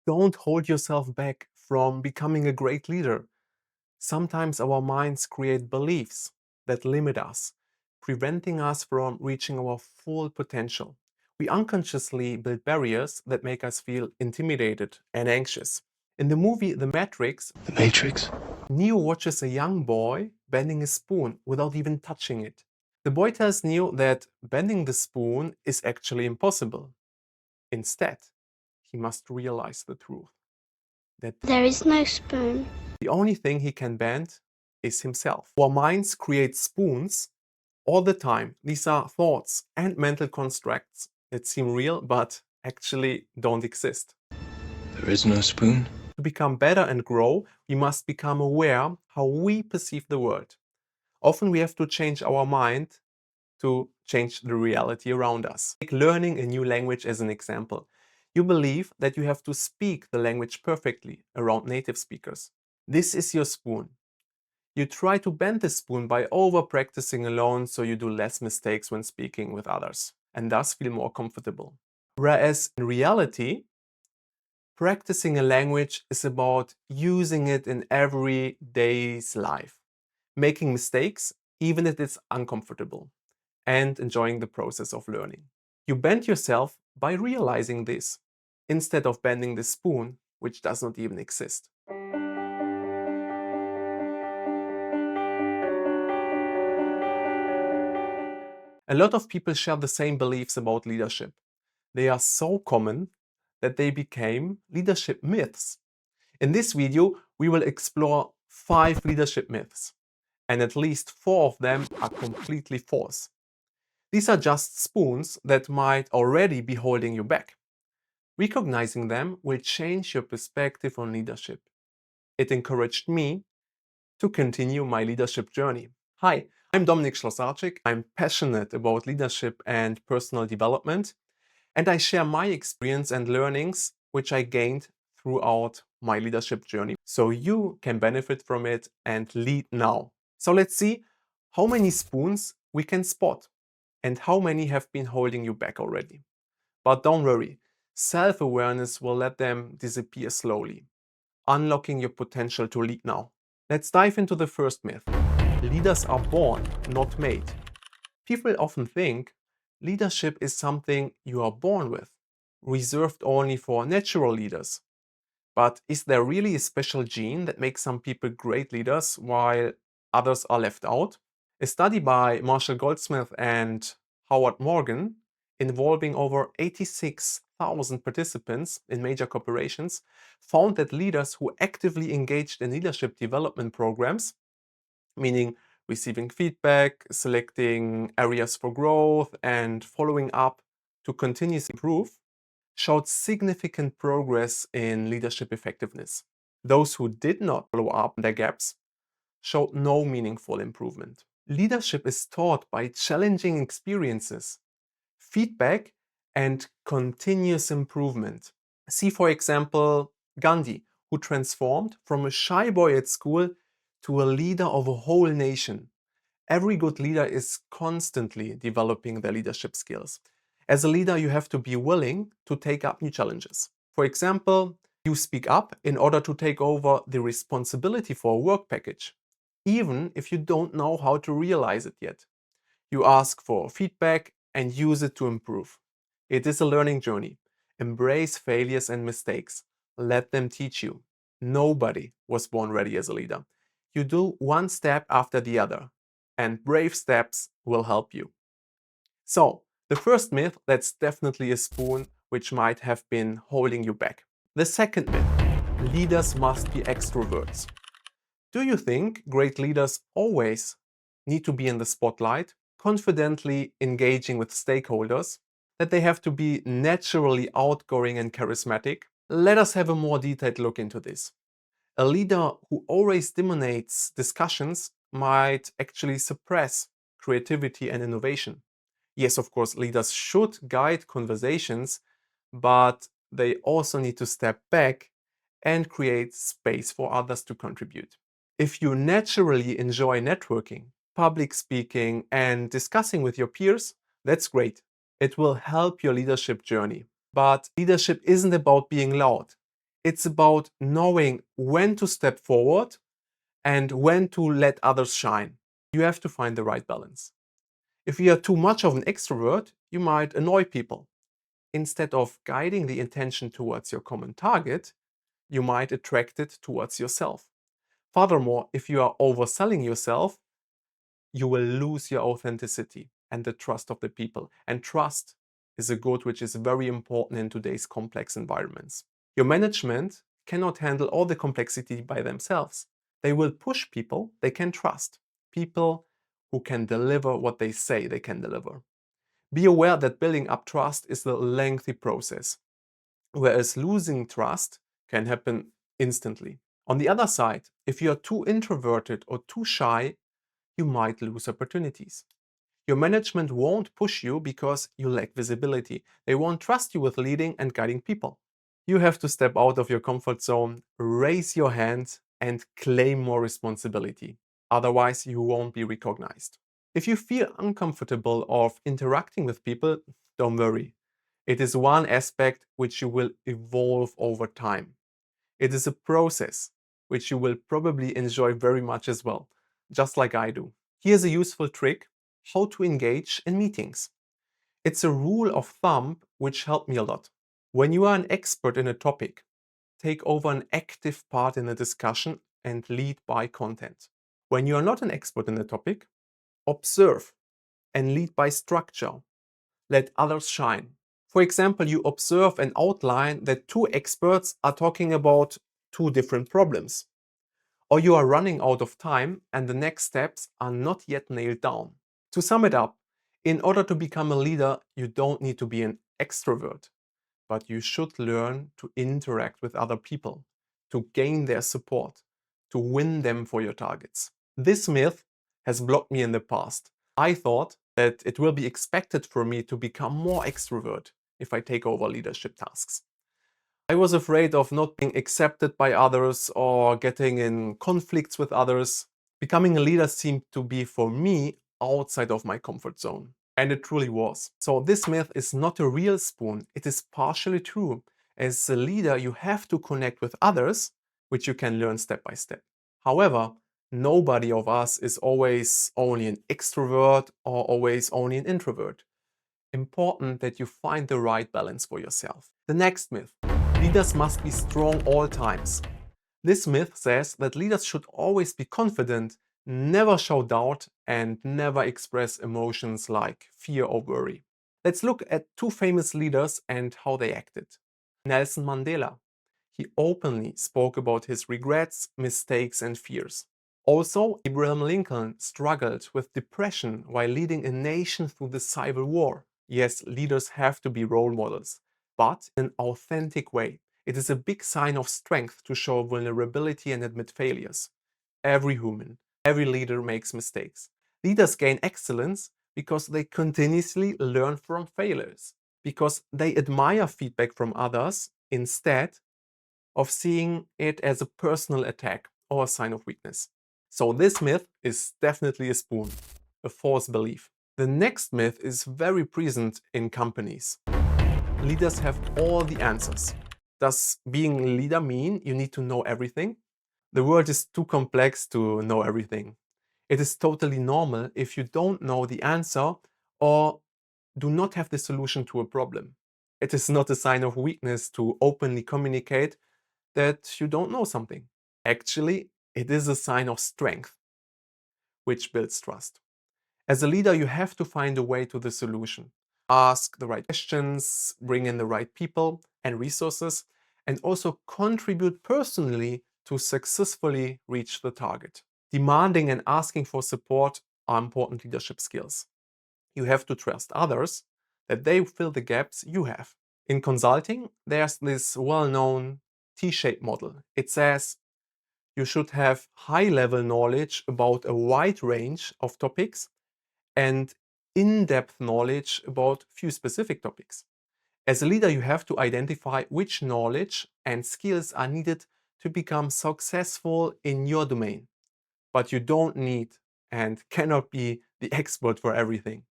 Don't hold yourself back from becoming a great leader. Sometimes our minds create beliefs that limit us, preventing us from reaching our full potential. We unconsciously build barriers that make us feel intimidated and anxious. In the movie The Matrix, The Matrix? Neo watches a young boy bending a spoon without even touching it. The boy tells Neo that bending the spoon is actually impossible. Instead, he must realize the truth that There is no spoon. the only thing he can bend is himself. Our minds create spoons all the time. These are thoughts and mental constructs that seem real but actually don't exist. There is no spoon? To become better and grow, we must become aware how we perceive the world. Often we have to change our mind to change the reality around us. Take learning a new language as an example. You believe that you have to speak the language perfectly around native speakers. This is your spoon. You try to bend the spoon by over practicing alone so you do less mistakes when speaking with others and thus feel more comfortable. Whereas in reality, practicing a language is about using it in everyday's life, making mistakes even if it's uncomfortable, and enjoying the process of learning. You bend yourself by realizing this, instead of bending the spoon, which does not even exist. A lot of people share the same beliefs about leadership. They are so common that they became leadership myths. In this video, we will explore 5 leadership myths, and at least 4 of them are completely false. These are just spoons that might already be holding you back. Recognizing them will change your perspective on leadership. It encouraged me to continue my leadership journey. Hi, I'm Dominik Schlosarczyk. I'm passionate about leadership and personal development, and I share my experience and learnings which I gained throughout my leadership journey, so you can benefit from it and lead now. So let's see how many spoons we can spot and how many have been holding you back already. But don't worry, self-awareness will let them disappear slowly, unlocking your potential to lead now. Let's dive into the first myth. Leaders are born, not made. People often think leadership is something you are born with, reserved only for natural leaders. But is there really a special gene that makes some people great leaders while others are left out? A study by Marshall Goldsmith and Howard Morgan, involving over 86,000 participants in major corporations, found that leaders who actively engaged in leadership development programs, meaning receiving feedback, selecting areas for growth, and following up to continuously improve, showed significant progress in leadership effectiveness. Those who did not follow up their gaps showed no meaningful improvement. Leadership is taught by challenging experiences, feedback, and continuous improvement. See, for example, Gandhi, who transformed from a shy boy at school to a leader of a whole nation. Every good leader is constantly developing their leadership skills. As a leader, you have to be willing to take up new challenges. For example, you speak up in order to take over the responsibility for a work package, even if you don't know how to realize it yet. You ask for feedback and use it to improve. It is a learning journey. Embrace failures and mistakes. Let them teach you. Nobody was born ready as a leader. You do one step after the other, and brave steps will help you. So, the first myth, that's definitely a spoon which might have been holding you back. The second myth, leaders must be extroverts. Do you think great leaders always need to be in the spotlight, confidently engaging with stakeholders, that they have to be naturally outgoing and charismatic? Let us have a more detailed look into this. A leader who always dominates discussions might actually suppress creativity and innovation. Yes, of course, leaders should guide conversations, but they also need to step back and create space for others to contribute. If you naturally enjoy networking, public speaking, and discussing with your peers, that's great. It will help your leadership journey. But leadership isn't about being loud. It's about knowing when to step forward and when to let others shine. You have to find the right balance. If you are too much of an extrovert, you might annoy people. Instead of guiding the intention towards your common target, you might attract it towards yourself. Furthermore, if you are overselling yourself, you will lose your authenticity and the trust of the people. And trust is a good which is very important in today's complex environments. Your management cannot handle all the complexity by themselves. They will push people they can trust, people who can deliver what they say they can deliver. Be aware that building up trust is a lengthy process, whereas losing trust can happen instantly. On the other side, if you are too introverted or too shy, you might lose opportunities. Your management won't push you because you lack visibility. They won't trust you with leading and guiding people. You have to step out of your comfort zone, raise your hand, and claim more responsibility. Otherwise, you won't be recognized. If you feel uncomfortable of interacting with people, don't worry. It is one aspect which you will evolve over time. It is a process which you will probably enjoy very much as well, just like I do. Here's a useful trick: how to engage in meetings. It's a rule of thumb which helped me a lot. When you are an expert in a topic, take over an active part in the discussion and lead by content. When you are not an expert in the topic, observe and lead by structure. Let others shine. For example, you observe and outline that two experts are talking about two different problems. Or you are running out of time and the next steps are not yet nailed down. To sum it up, in order to become a leader, you don't need to be an extrovert, but you should learn to interact with other people, to gain their support, to win them for your targets. This myth has blocked me in the past. I thought that it will be expected for me to become more extrovert if I take over leadership tasks. I was afraid of not being accepted by others or getting in conflicts with others. Becoming a leader seemed to be for me outside of my comfort zone. And it truly was. So this myth is not a real spoon. It is partially true. As a leader, you have to connect with others, which you can learn step by step. However, nobody of us is always only an extrovert or always only an introvert. Important that you find the right balance for yourself. The next myth: leaders must be strong all times. This myth says that leaders should always be confident, never show doubt, and never express emotions like fear or worry. Let's look at two famous leaders and how they acted. Nelson Mandela. He openly spoke about his regrets, mistakes, and fears. Also, Abraham Lincoln struggled with depression while leading a nation through the Civil War. Yes, leaders have to be role models, but in an authentic way. It is a big sign of strength to show vulnerability and admit failures. Every human, every leader makes mistakes. Leaders gain excellence because they continuously learn from failures, because they admire feedback from others instead of seeing it as a personal attack or a sign of weakness. So this myth is definitely a spoon, a false belief. The next myth is very present in companies. Leaders have all the answers. Does being a leader mean you need to know everything? The world is too complex to know everything. It is totally normal if you don't know the answer or do not have the solution to a problem. It is not a sign of weakness to openly communicate that you don't know something. Actually, it is a sign of strength, which builds trust. As a leader, you have to find a way to the solution. Ask the right questions, bring in the right people and resources, and also contribute personally to successfully reach the target. Demanding and asking for support are important leadership skills. You have to trust others that they fill the gaps you have. In consulting, there's this well-known T-shaped model. It says you should have high-level knowledge about a wide range of topics and in-depth knowledge about few specific topics. As a leader, you have to identify which knowledge and skills are needed to become successful in your domain. But you don't need and cannot be the expert for everything.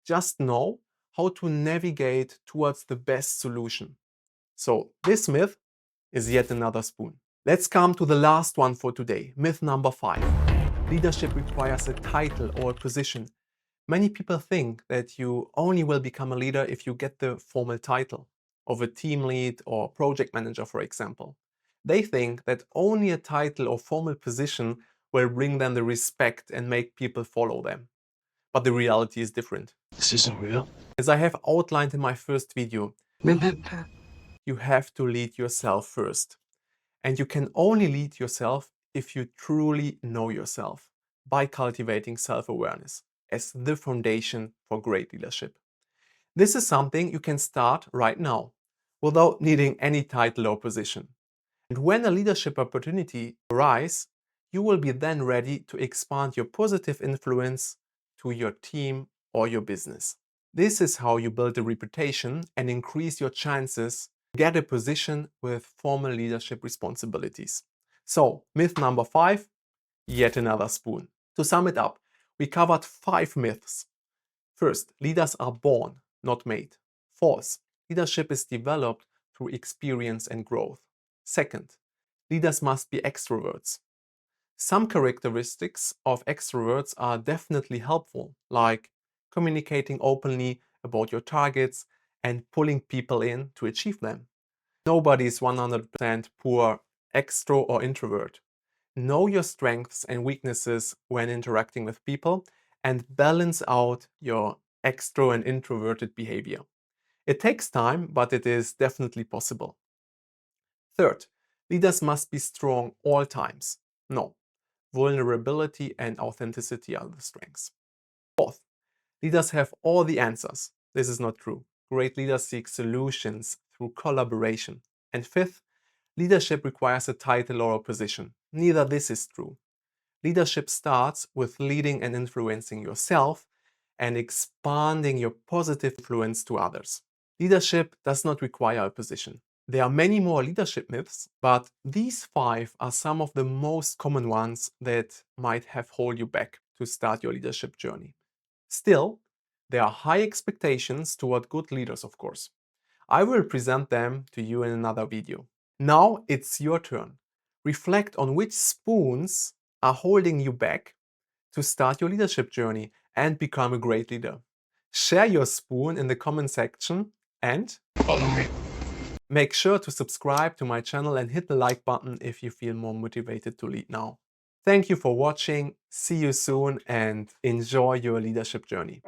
Just know how to navigate towards the best solution. So this myth is yet another spoon. Let's come to the last one for today. Myth number 5. Leadership requires a title or a position. Many people think that you only will become a leader if you get the formal title of a team lead or project manager, for example. They think that only a title or formal position will bring them the respect and make people follow them. But the reality is different. This isn't real. As I have outlined in my first video, Remember, you have to lead yourself first. And you can only lead yourself if you truly know yourself by cultivating self-awareness as the foundation for great leadership. This is something you can start right now without needing any title or position. And when a leadership opportunity arises, you will be then ready to expand your positive influence to your team or your business. This is how you build a reputation and increase your chances to get a position with formal leadership responsibilities. So, myth number 5, yet another spoon. To sum it up, we covered 5 myths. First, leaders are born, not made. False. Leadership is developed through experience and growth. Second, leaders must be extroverts. Some characteristics of extroverts are definitely helpful, like communicating openly about your targets and pulling people in to achieve them. Nobody is 100% poor extro or introvert. Know your strengths and weaknesses when interacting with people and balance out your extro and introverted behavior. It takes time, but it is definitely possible. Third, leaders must be strong all times. No, vulnerability and authenticity are the strengths. Fourth, leaders have all the answers. This is not true. Great leaders seek solutions through collaboration. And fifth, leadership requires a title or a position. Neither this is true. Leadership starts with leading and influencing yourself and expanding your positive influence to others. Leadership does not require a position. There are many more leadership myths, but these 5 are some of the most common ones that might have hold you back to start your leadership journey. Still, there are high expectations toward good leaders, of course. I will present them to you in another video. Now it's your turn. Reflect on which spoons are holding you back to start your leadership journey and become a great leader. Share your spoon in the comment section and follow me. make sure to subscribe to my channel and hit the like button if you feel more motivated to lead now. Thank you for watching, see you soon and enjoy your leadership journey.